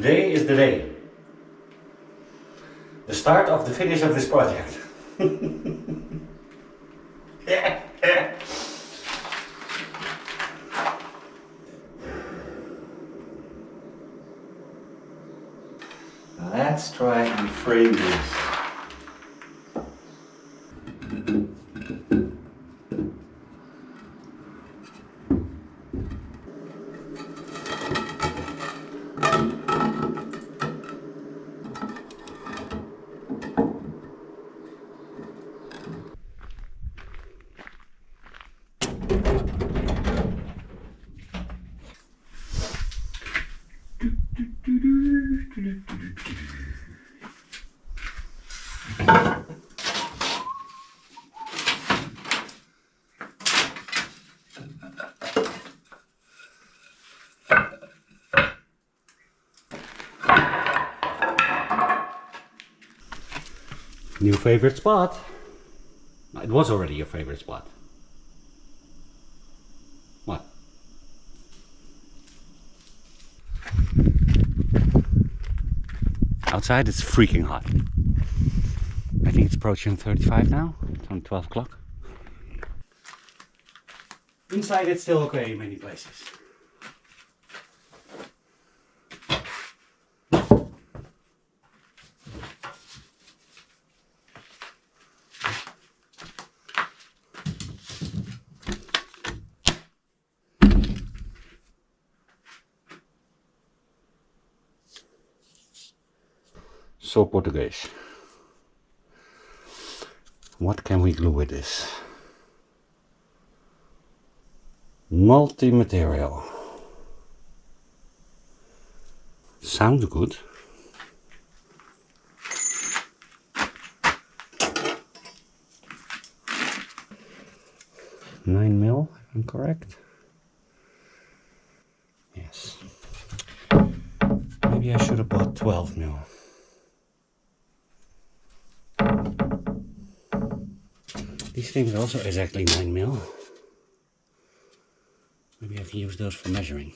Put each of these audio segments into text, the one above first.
Today is the day. The start of the finish of this project. Let's try and frame this. New favorite spot. It was already your favorite spot. What? Outside it's freaking hot. I think it's approaching 35 now. It's on 12 o'clock. Inside it's still okay in many places. So Portuguese. What can we glue with this? Multi-material. Sounds good. $9 mil, if I'm correct. Yes. Maybe I should have bought 12 mil. These things are also exactly 9 mil. Maybe I can use those for measuring.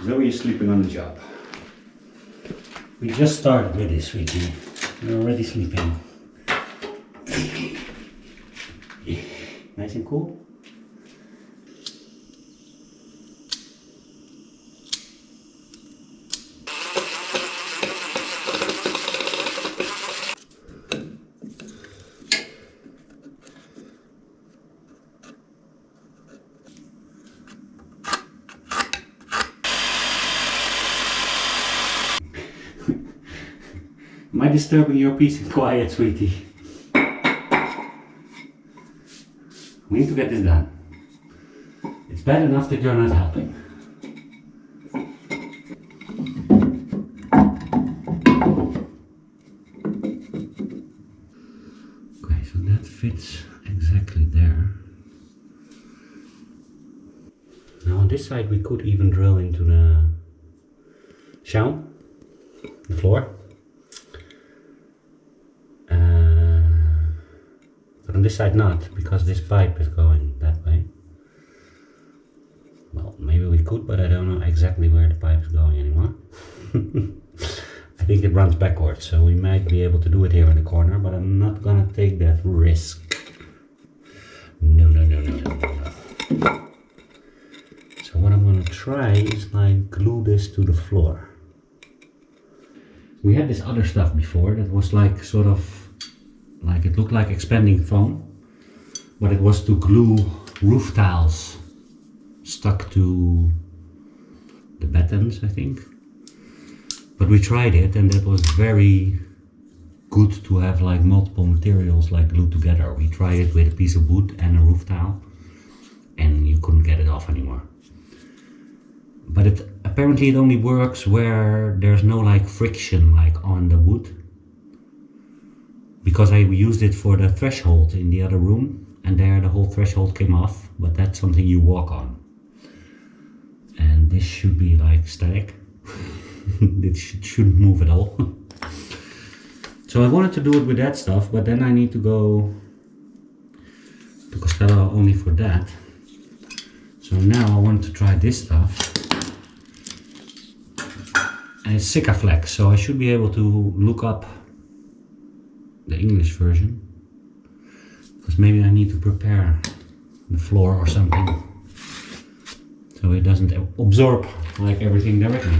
Zoe is sleeping on the job. We just started with this, sweetie. You're already sleeping. Nice and cool. Am I disturbing your peace and quiet, sweetie? We need to get this done. It's bad enough that you're not helping. Okay, so that fits exactly there. Now on this side we could even drill into the shower, the floor. But on this side not, because this pipe is going that way. Well, maybe we could, but I don't know exactly where the pipe is going anymore. I think it runs backwards, so we might be able to do it here in the corner, but I'm not gonna take that risk. No, no, no, no, no, no, no. So what I'm gonna try is like glue this to the floor. We had this other stuff before that was like sort of like it looked like expanding foam, but it was to glue roof tiles stuck to the battens, I think. But we tried it and that was very good to have like multiple materials like glued together. We tried it with a piece of wood and a roof tile and you couldn't get it off anymore. But apparently it only works where there's no like friction like on the wood. Because I used it for the threshold in the other room and there the whole threshold came off, but that's something you walk on. And this should be like static. It shouldn't move at all. So I wanted to do it with that stuff, but then I need to go to Costello only for that. So now I want to try this stuff. And it's Sikaflex, so I should be able to look up the English version. Because maybe I need to prepare the floor or something. So it doesn't absorb like everything directly.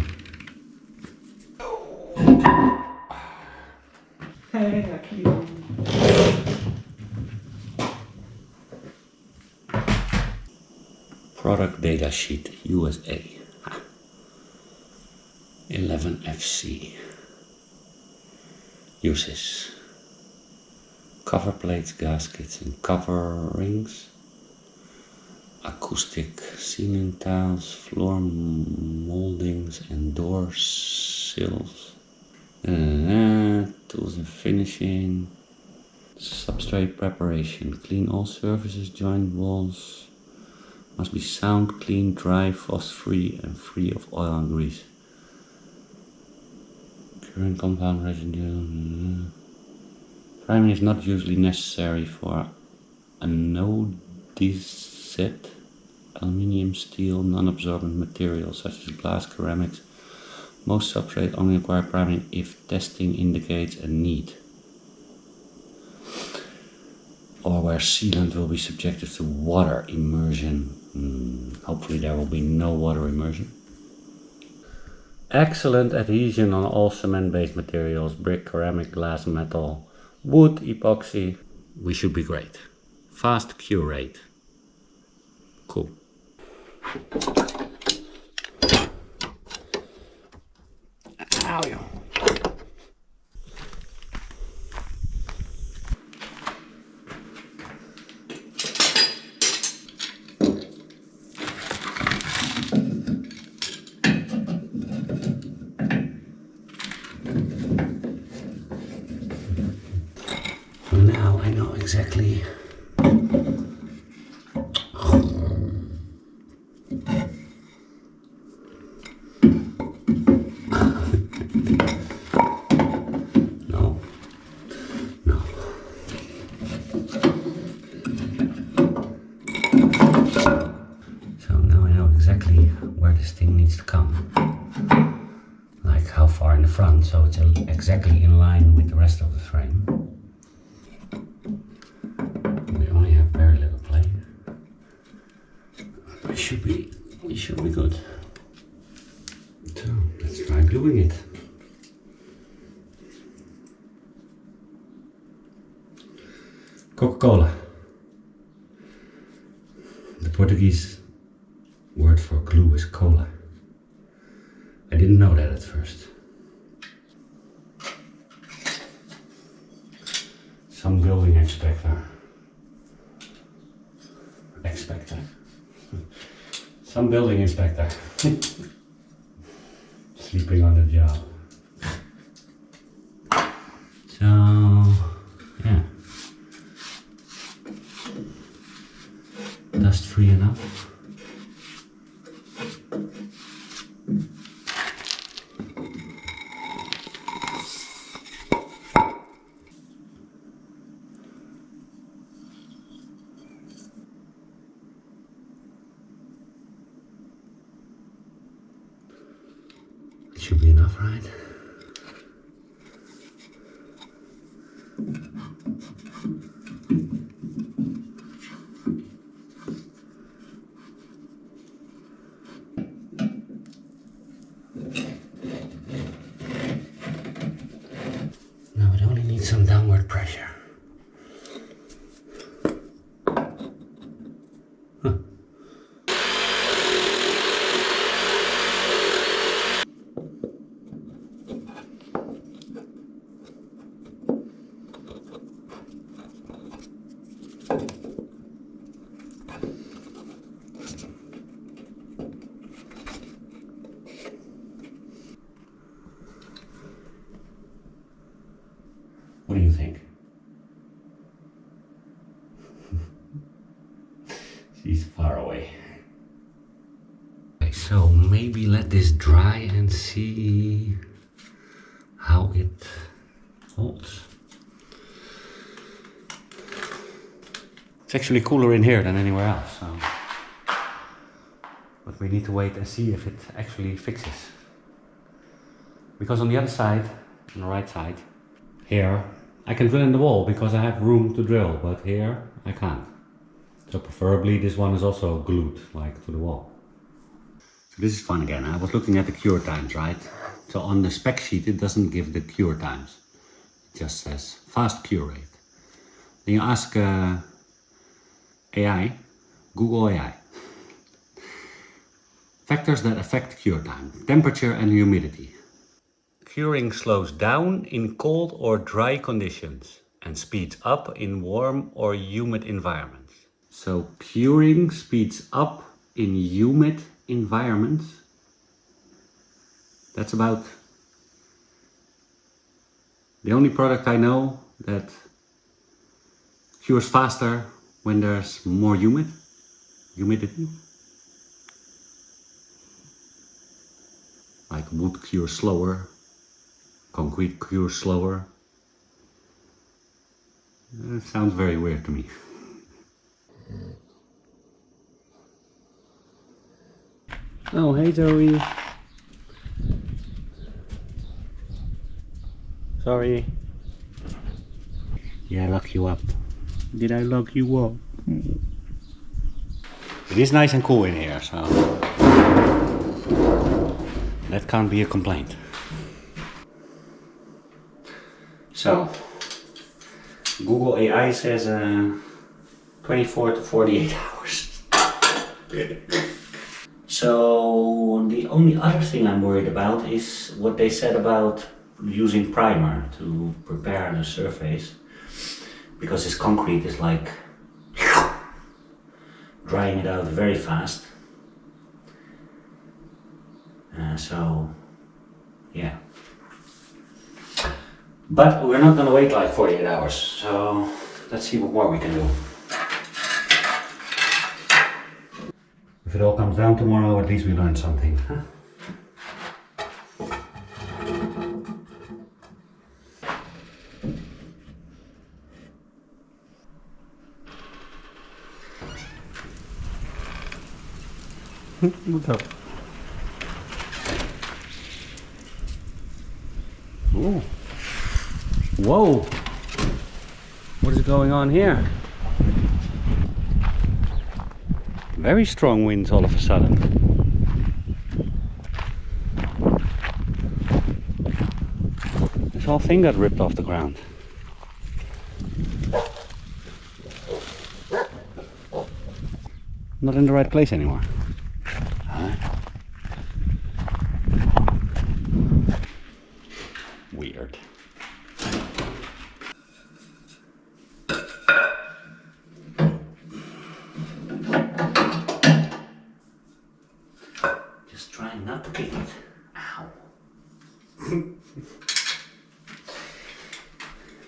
Product data sheet USA 11FC. Uses: cover plates, gaskets and coverings, acoustic ceiling tiles, floor moldings and door sills, tools and finishing, substrate preparation, clean all surfaces, joint walls, must be sound, clean, dry, frost free and free of oil and grease. Current compound residue. Priming is not usually necessary for anodized aluminium, steel, non-absorbent materials such as glass, ceramics. Most substrates only require priming if testing indicates a need, or where sealant will be subjected to water immersion. Hopefully there will be no water immersion. Excellent adhesion on all cement-based materials: brick, ceramic, glass, metal, wood, epoxy. We should be great. Fast cure rate. Cool. Ow. So now I know exactly where this thing needs to come, like how far in the front, so it's exactly in line with the rest of the frame. We only have very little play. We should be good. So let's try gluing it. Coca-Cola. The Portuguese word for glue is cola. I didn't know that at first. Some building inspector. Some building inspector. Sleeping on the job. So, yeah. Dust free enough. It should be enough, right? Now it only needs some downward pressure. What do you think? She's far away. Okay, so maybe let this dry and see how it holds. It's actually cooler in here than anywhere else. So. But we need to wait and see if it actually fixes. Because on the other side, on the right side, here, I can drill in the wall because I have room to drill, but here I can't. So preferably this one is also glued, like to the wall. So this is fun again. I was looking at the cure times, right? So on the spec sheet it doesn't give the cure times. It just says fast cure rate. Then you ask AI, Google AI. Factors that affect cure time, temperature and humidity. Curing slows down in cold or dry conditions and speeds up in warm or humid environments. So curing speeds up in humid environments. That's about the only product I know that cures faster when there's more humidity. Like wood cures slower, concrete cures slower. It sounds very weird to me. Oh, hey Zoe. Sorry. Did I lock you up? Did I lock you up? It is nice and cool in here, so that can't be a complaint. So, Google AI says 24 to 48 hours. So, the only other thing I'm worried about is what they said about using primer to prepare the surface. Because this concrete is like drying it out very fast. So, yeah. But we're not gonna wait like 48 hours, so let's see what more we can do. If it all comes down tomorrow, at least we learned something, huh? What's up? Ooh. Whoa! What is going on here? Very strong winds all of a sudden. This whole thing got ripped off the ground. Not in the right place anymore. Huh? Weird. Just trying not to kick it. Ow.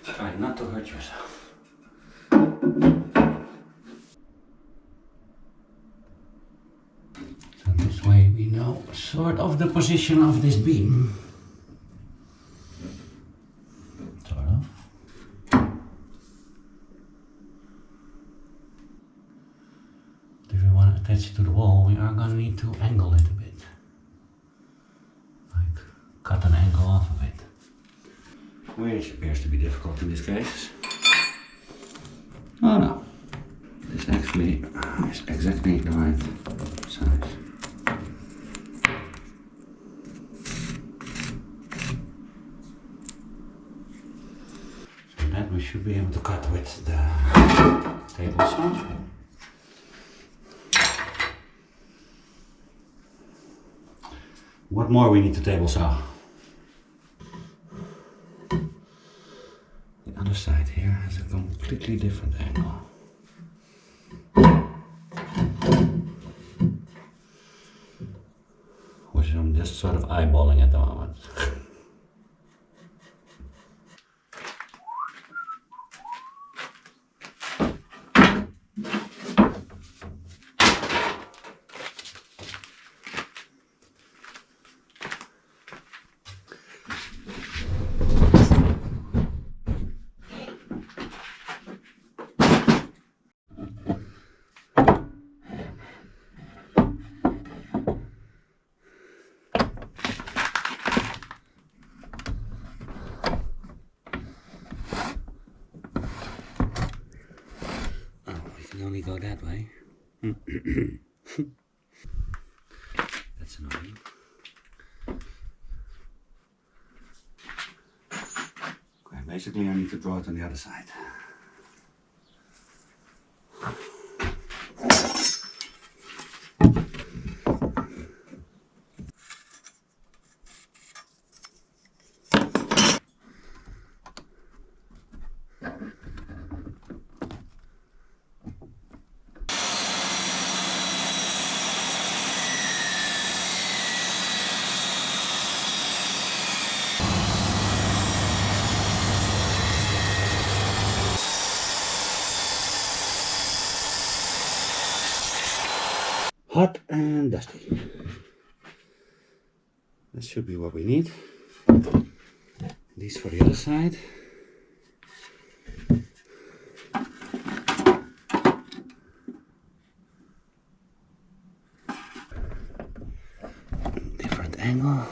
Try not to hurt yourself. So this way we know sort of the position of this beam. Sort of. If we want to attach it to the wall, we are going to need to angle it a bit. Like cut an angle off of it. Which appears to be difficult in this case. Oh no. This actually is exactly the right size. So that we should be able to cut with the table saw. What more we need to table saw? The other side here has a completely different angle. Which I'm just sort of eyeballing at the moment. only go that way. That's annoying. Okay, basically I need to draw it on the other side. Hot and dusty. That should be what we need. These for the other side. Different angle.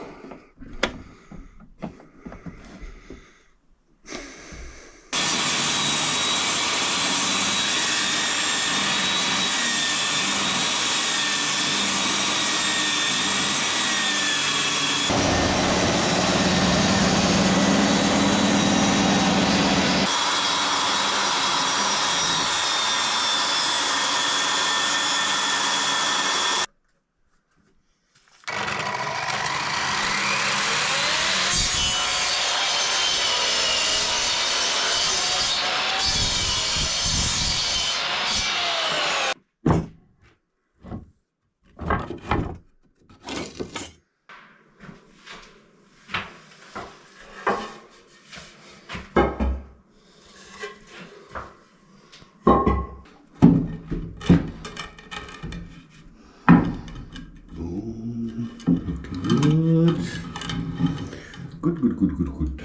Good.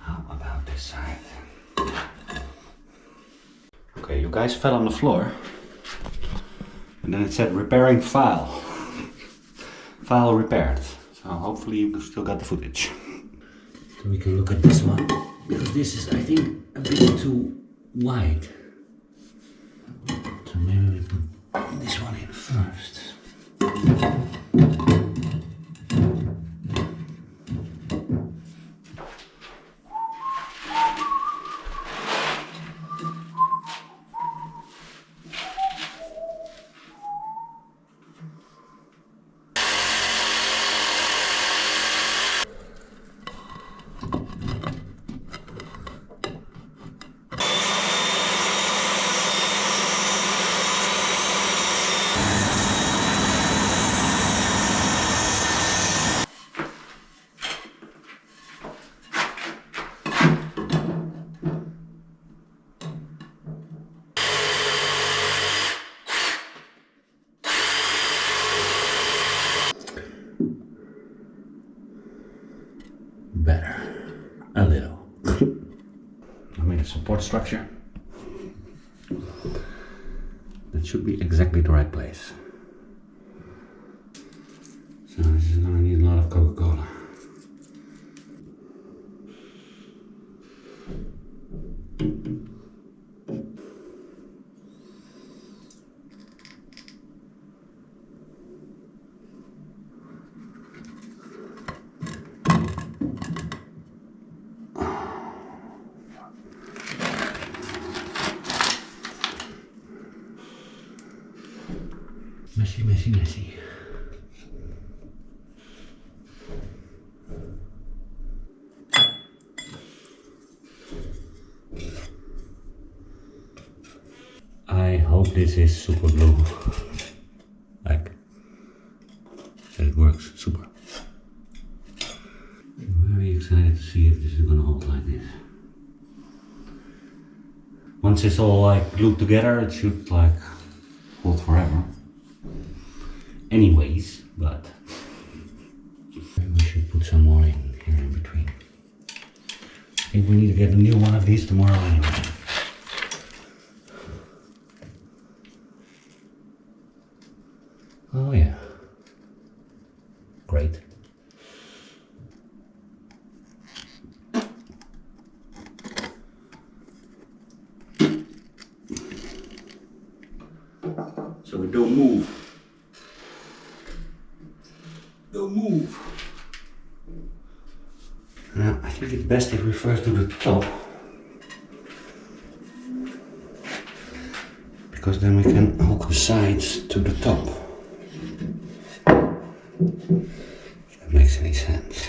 How about this side? Okay, you guys fell on the floor. And then it said repairing file. File repaired. So hopefully you still got the footage. So we can look at this one. Because this is, I think, a bit too wide. So maybe we put this one in first. Better. A little. I made a support structure. That should be exactly the right place. So this is gonna need a lot of Coca-Cola. Messy. I hope this is super glue. Like, that it works super. I'm very excited to see if this is gonna hold like this. Once it's all like glued together, it should like hold forever. Anyways, but maybe we should put some more in here in between. I think we need to get a new one of these tomorrow anyway. Oh yeah. Great. move. Don't move. I think it's best if we first do the top. Because then we can hook the sides to the top. If that makes any sense.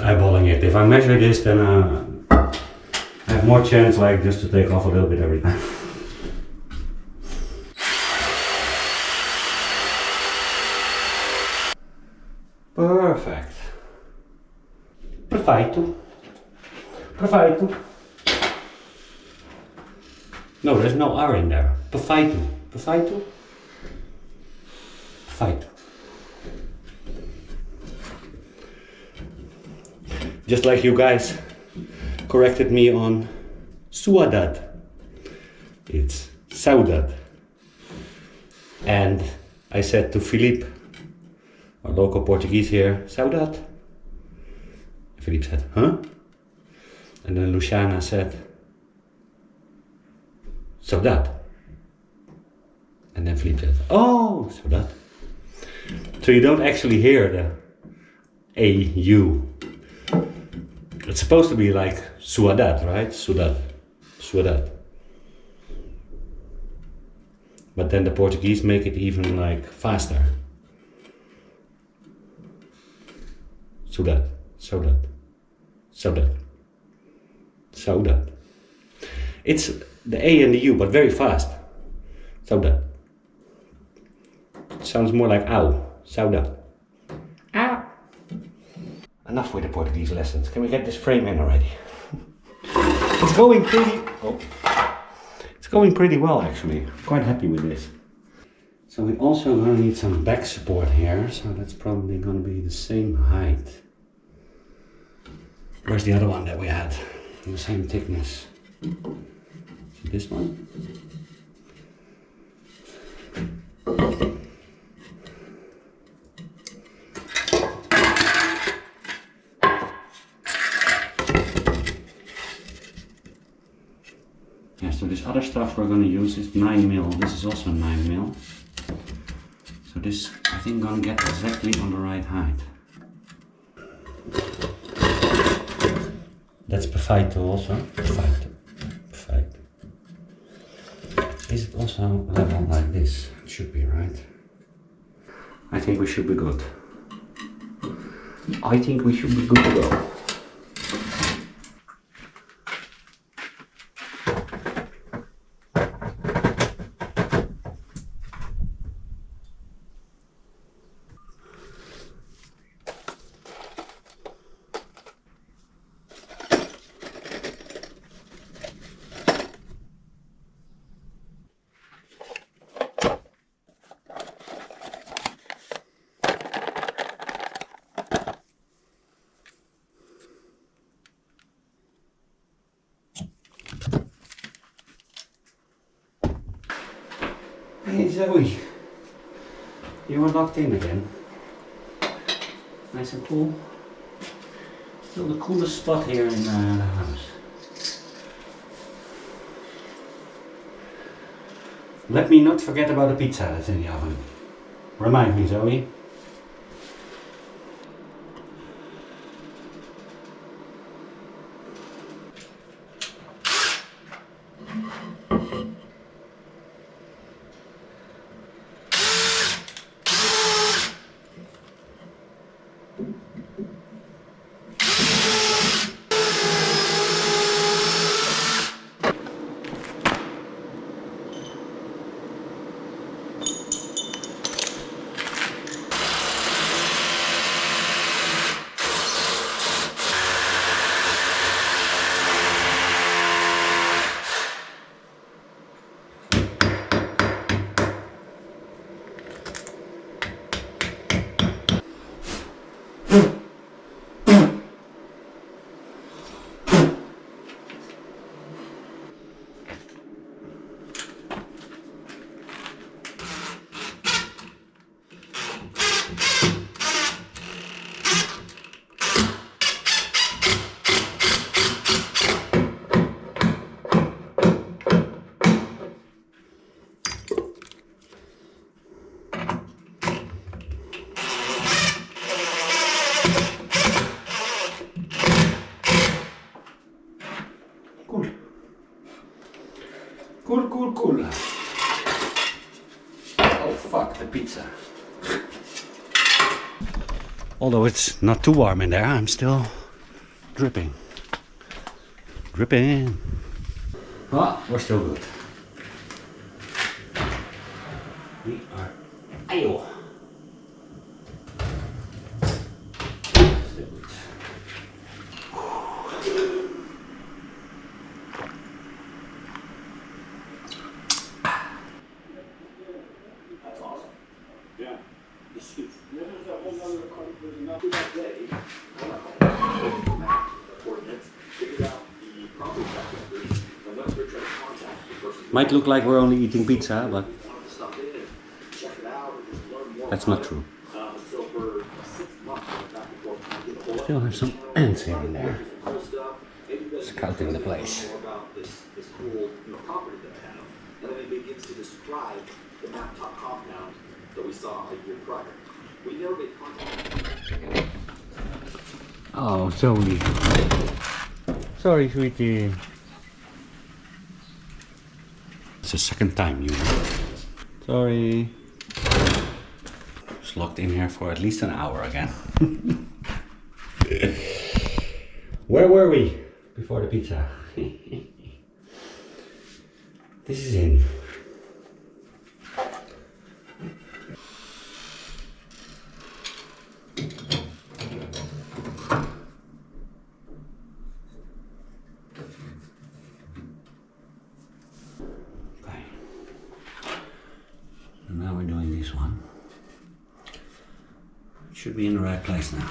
Eyeballing it. If I measure this, then I have more chance, like, just to take off a little bit every time. Perfect. Perfeito. Perfeito. No, there's no R in there. Perfeito. Perfeito. Perfeito. Just like you guys corrected me on suadat. It's saudade. And I said to Philippe, our local Portuguese here, saudade. Philippe said, huh? And then Luciana said, saudade. And then Philippe said, oh, saudade. So you don't actually hear the A-U. It's supposed to be like suadat, right? Suadat. Suadat. But then the Portuguese make it even like faster. Suadat. Saudade. Saudade. Saudade. It's the A and the U, but very fast. Saudade. It sounds more like ow. Saudade. Ow. Enough with the Portuguese lessons. Can we get this frame in already? It's going pretty. Oh. It's going pretty well, actually. I'm quite happy with this. So we also gonna need some back support here, so that's probably gonna be the same height. Where's the other one that we had? The same thickness. This one? Yeah, so this other stuff we're going to use is 9mm. This is also 9mm. So this, I think, gonna get exactly on the right height. That's perfecto also. Perfecto. Perfect. Is it also level like this? It should be, right? I think we should be good. I think we should be good to go. Hey Zoe, you were locked in again. Nice and cool. Still the coolest spot here in the house. Let me not forget about the pizza that's in the oven. Remind me, Zoe. cool. Oh fuck, the pizza. Although it's not too warm in there, I'm still dripping. Dripping. Well, we're still good. We are. Ayo. Still good. That's awesome. Yeah. It's huge. There's a whole other there's enough that day. Might look like we're only eating pizza, but that's not true. Still have some ants here and there, scouting the place. Oh, Zoe. Sorry, sweetie. It's the second time, you know. Sorry. Just locked in here for at least an hour again. Where were we before the pizza? This is in. Now we're doing this one. It should be in the right place now.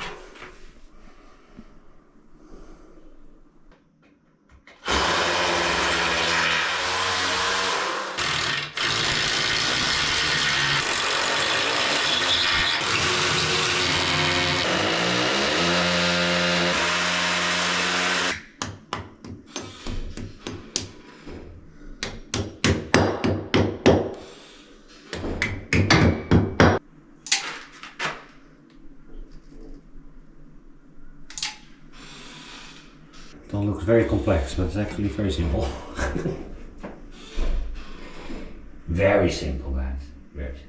It all looks very complex, but it's actually very simple. Very simple, guys. Very simple.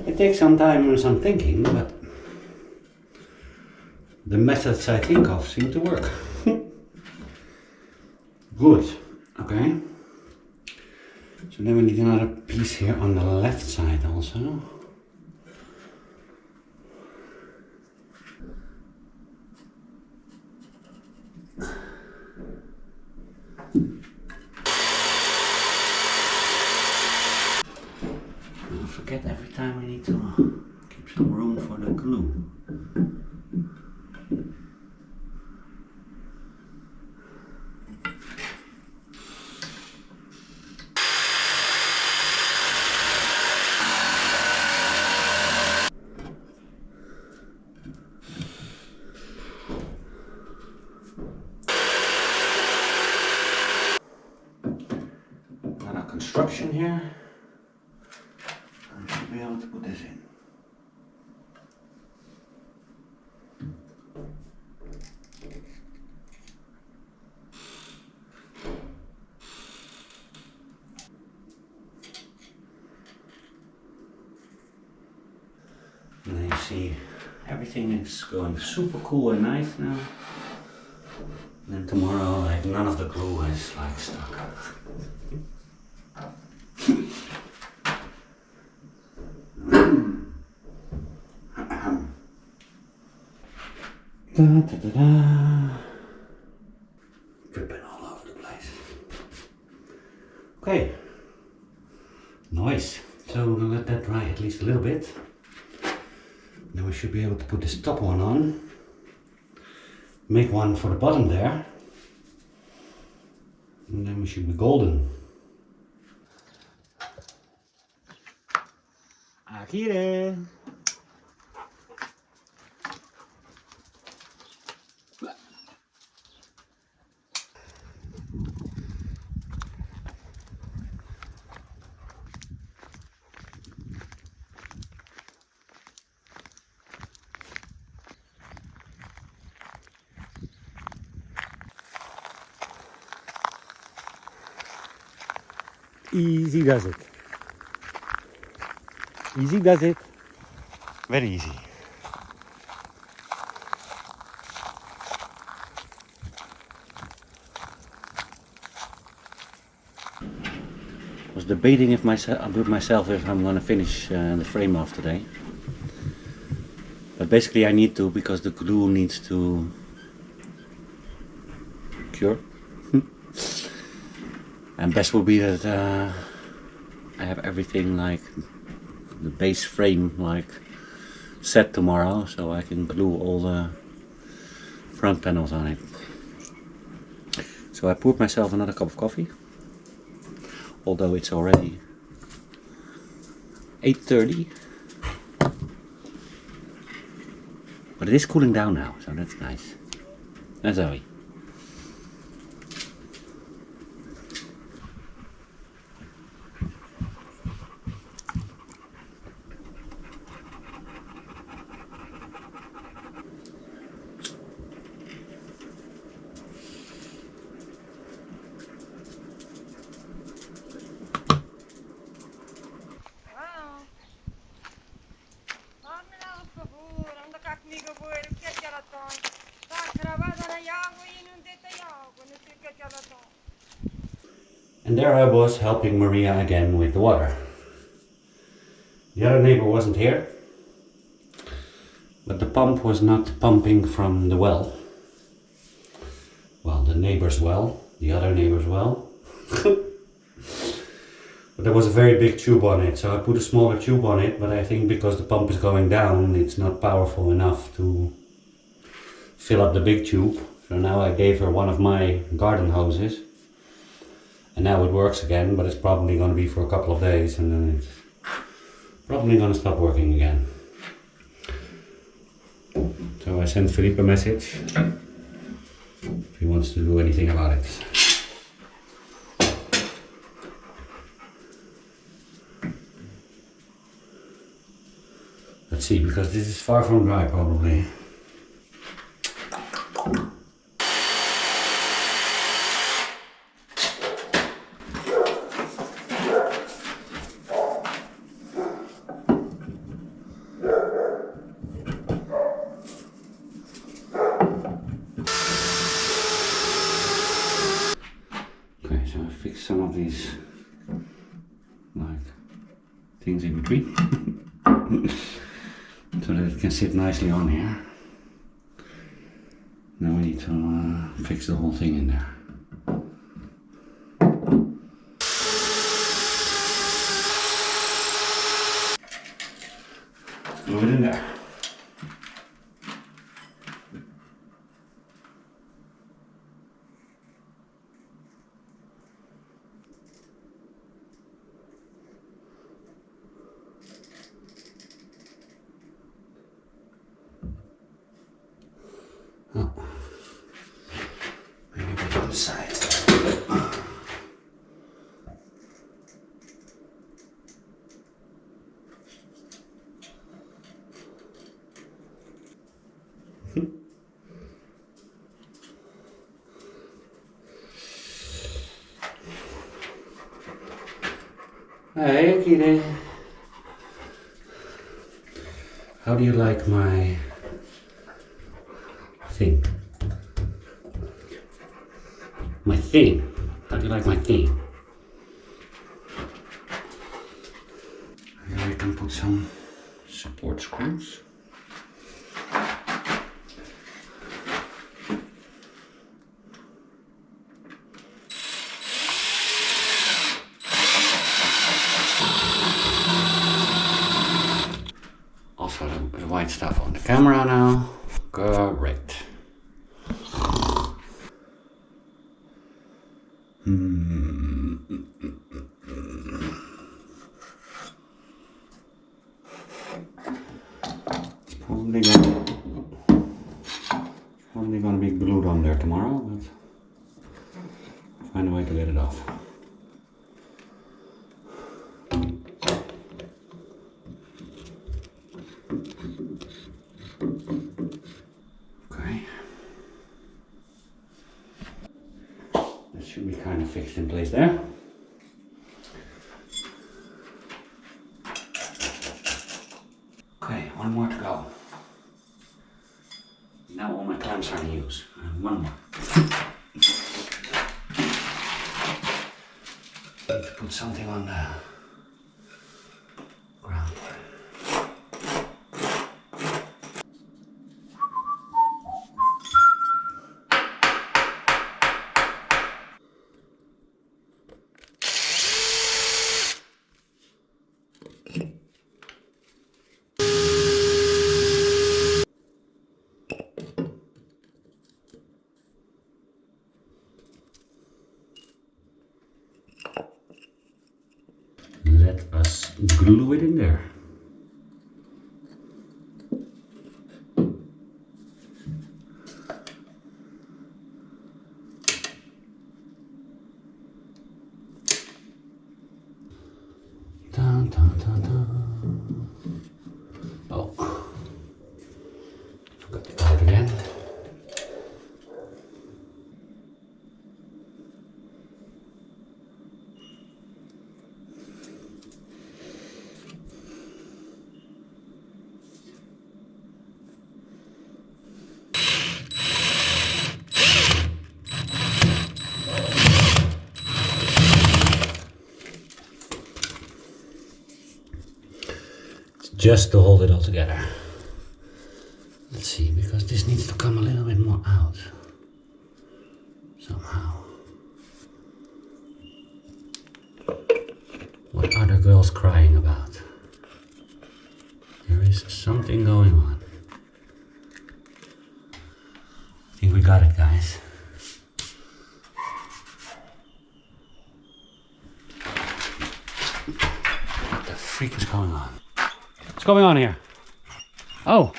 It takes some time and some thinking, but the methods I think of seem to work. Good. Okay. So then we need another piece here on the left side also. I forget every time we need to keep some room for the glue. Construction here. I should be able to put this in. And then you see everything is going super cool and nice now. And then tomorrow, like, none of the glue is like stuck. Da, da, da, da. Dripping all over the place. Okay, nice. So we're gonna let that dry at least a little bit. Then we should be able to put this top one on. Make one for the bottom there. And then we should be golden. Akire! Easy does it. Easy does it. Very easy. I was debating with myself if I'm gonna finish the frame off today. But basically I need to, because the glue needs to cure. And best will be that I have everything like the base frame like set tomorrow, so I can glue all the front panels on it. So I poured myself another cup of coffee, although it's already 8:30. But it is cooling down now, so that's nice. And Zoe. And there I was helping Maria again with the water. The other neighbor wasn't here, but the pump was not pumping from the well. Well, the neighbor's well, the other neighbor's well. But there was a very big tube on it, so I put a smaller tube on it, but I think because the pump is going down, it's not powerful enough to fill up the big tube. So now I gave her one of my garden hoses. And now it works again, but it's probably going to be for a couple of days and then it's probably going to stop working again. So I sent Philippe a message if he wants to do anything about it. Let's see, because this is far from dry probably. So I fixed some of these like things in between so that it can sit nicely on here. Now we need to fix the whole thing in there. Move it in there. Oh. Maybe we go inside. Hey, Kitty. How do you like my thing? My theme. How do you like my theme? Here I can put some support screws. Also the white stuff on the camera now. Great. Probably gonna be glued on there tomorrow, but find a way to get it off. Okay. That should be kind of fixed in place there. Okay, one more to go. Now all my clamps are in use. And one more. Need to put something on the ground. Let us glue it in there. Dun, dun, dun, dun. Oh, forgot to put it again. Just to hold it all together. Let's see, because this needs to come a little bit more out somehow. What are the girls crying about? There is something going on. I think we got it, guys. What the freak is going on? What's going on here? Oh,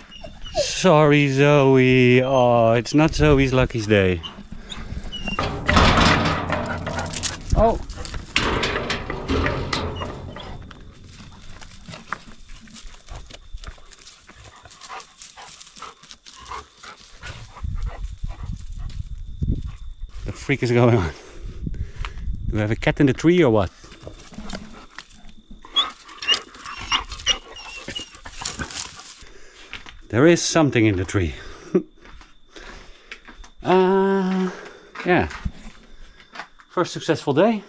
sorry Zoe. Oh, it's not Zoe's lucky day. Oh. The freak is going on? Do we have a cat in the tree or what? There is something in the tree. Yeah. First successful day.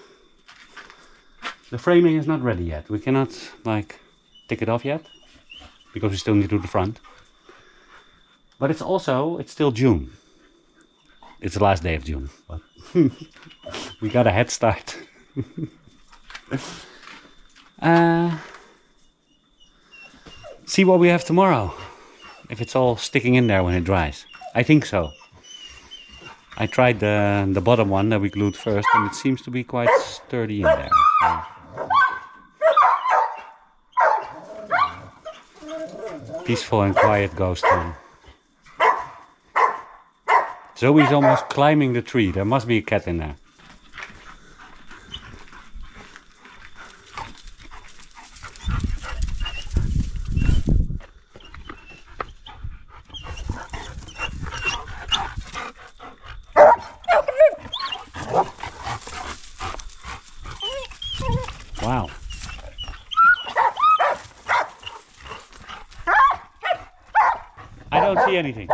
The framing is not ready yet. We cannot like take it off yet because we still need to do the front. But it's still June. It's the last day of June, but we got a head start. See what we have tomorrow. If it's all sticking in there when it dries. I think so. I tried the bottom one that we glued first and it seems to be quite sturdy in there. So. Peaceful and quiet ghost town. Zoe's almost climbing the tree. There must be a cat in there. Wow. I don't see anything.